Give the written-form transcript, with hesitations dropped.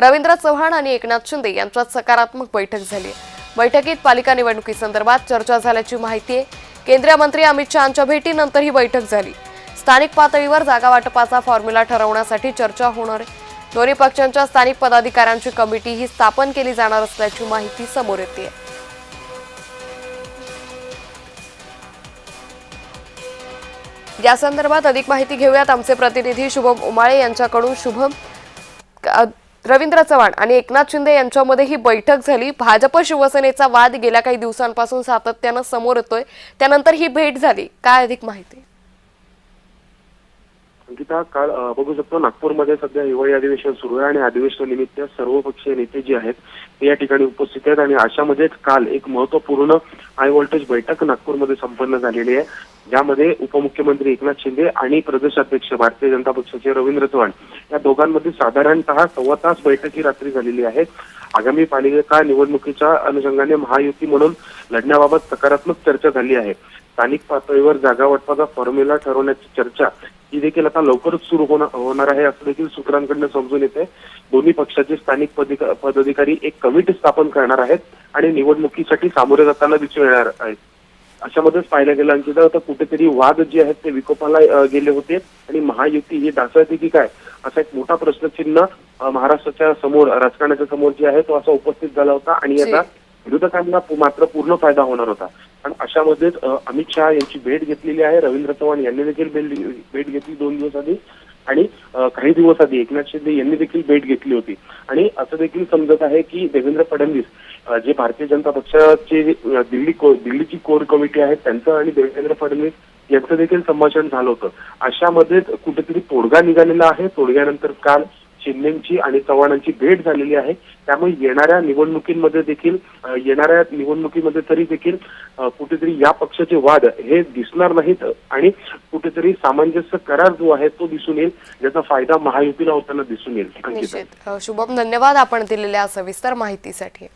रवींद्र चव्हाण आणि एकनाथ शिंदे यांच्यात सकारात्मक बैठक झाली। बैठकीत पालिका निवडणुकीसंदर्भात चर्चा झाल्याची माहिती आहे। केंद्रीय मंत्री अमित शहांच्या भेटीनंतर ही बैठक झाली। स्थानिक पातळीवर जागा वाटपाचा फॉर्म्युला ठरवण्यासाठी चर्चा होणार आहे। दोन्ही पक्षांच्या स्थानिक पदाधिकाऱ्यांची कमिटी ही स्थापन केली जाणार असल्याची माहिती समोर येते। या संदर्भात अधिक माहिती घेऊयात आमचे प्रतिनिधी शुभम उमाळे यांच्याकडून। शुभम, रवींद्र चव्हाण आणि एकनाथ शिंदे यांच्यामध्ये ही बैठक झाली। भाजप शिवसेनेचा वाद गेल्या काही दिवसांपासून सातत्याने समोर येतोय, त्यानंतर ही भेट झाली, काय अधिक माहिती? अंकिता, काल बघू शकतो नागपूरमध्ये सध्या हिवाळी अधिवेशन सुरू आहे आणि अधिवेशनानिमित्त सर्वपक्षीय नेते जे आहेत ते या ठिकाणी उपस्थित आहेत आणि अशामध्येच काल एक महत्त्वपूर्ण हाय व्होल्टेज बैठक नागपूरमध्ये संपन्न झालेली आहे, ज्यामध्ये उपमुख्यमंत्री एकनाथ शिंदे आणि प्रदेशाध्यक्ष भारतीय जनता पक्षाचे रवींद्र चव्हाण या दोघांमध्ये साधारणतः 1.25 तास बैठक ही रात्री झालेली आहे। आगामी पालिका निवडणुकीच्या अनुषंगाने महायुती म्हणून लढण्याबाबत सकारात्मक चर्चा झाली आहे। स्थानिक पातळीवर जागा वाटपाचा फॉर्म्युला ठरवण्याची चर्चा ही देखील आता लवकरच सुरू होणार आहे असं देखील सूत्रांकडून समजून येते। दोन्ही पक्षाचे स्थानिक पदाधिकारी एक कमिटी स्थापन करणार आहेत आणि निवडणुकीसाठी सामोरे जाताना दिसून येणार आहेत। अशामध्येच पाहायला गेलं आणखी तर कुठेतरी वाद जे आहेत ते विकोपाला गेले होते आणि महायुती ही ढासळते की काय असा एक मोठा प्रश्नचिन्ह महाराष्ट्राच्या समोर, राजकारणाच्या समोर जे आहे तो असा उपस्थित झाला होता आणि याचा विरोधकांना मात्र पूर्ण फायदा होणार होता। पण अशामध्येच अमित शहा यांची भेट घेतलेली आहे। रवींद्र चव्हाण यांनी देखील भेट घेतली 2 दिवस आधी आणि काही दिवस आधी एकनाथ शिंदे यांनी देखील भेट घेतली होती आणि असं देखील समजत आहे की देवेंद्र फडणवीस जे भारतीय जनता पक्षाचे दिल्लीची कोर कमिटी आहे त्यांचं आणि देवेंद्र फडणवीस यांचं देखील संभाषण झालं होतं। अशामध्येच कुठेतरी तोडगा निघालेला आहे। तोडग्यानंतर काल शिंदेची आणि चव्हाणांची भेट झालेली आहे, त्यामुळे येणाऱ्या निवडणुकीमध्ये तरी देखील कुठेतरी या पक्षाचे वाद हे दिसणार नाहीत आणि कुठेतरी सामंजस्य करार जो आहे तो दिसून येईल, ज्याचा फायदा महायुतीला होताना दिसून येईल। शुभम, धन्यवाद आपण दिलेल्या सविस्तर माहितीसाठी।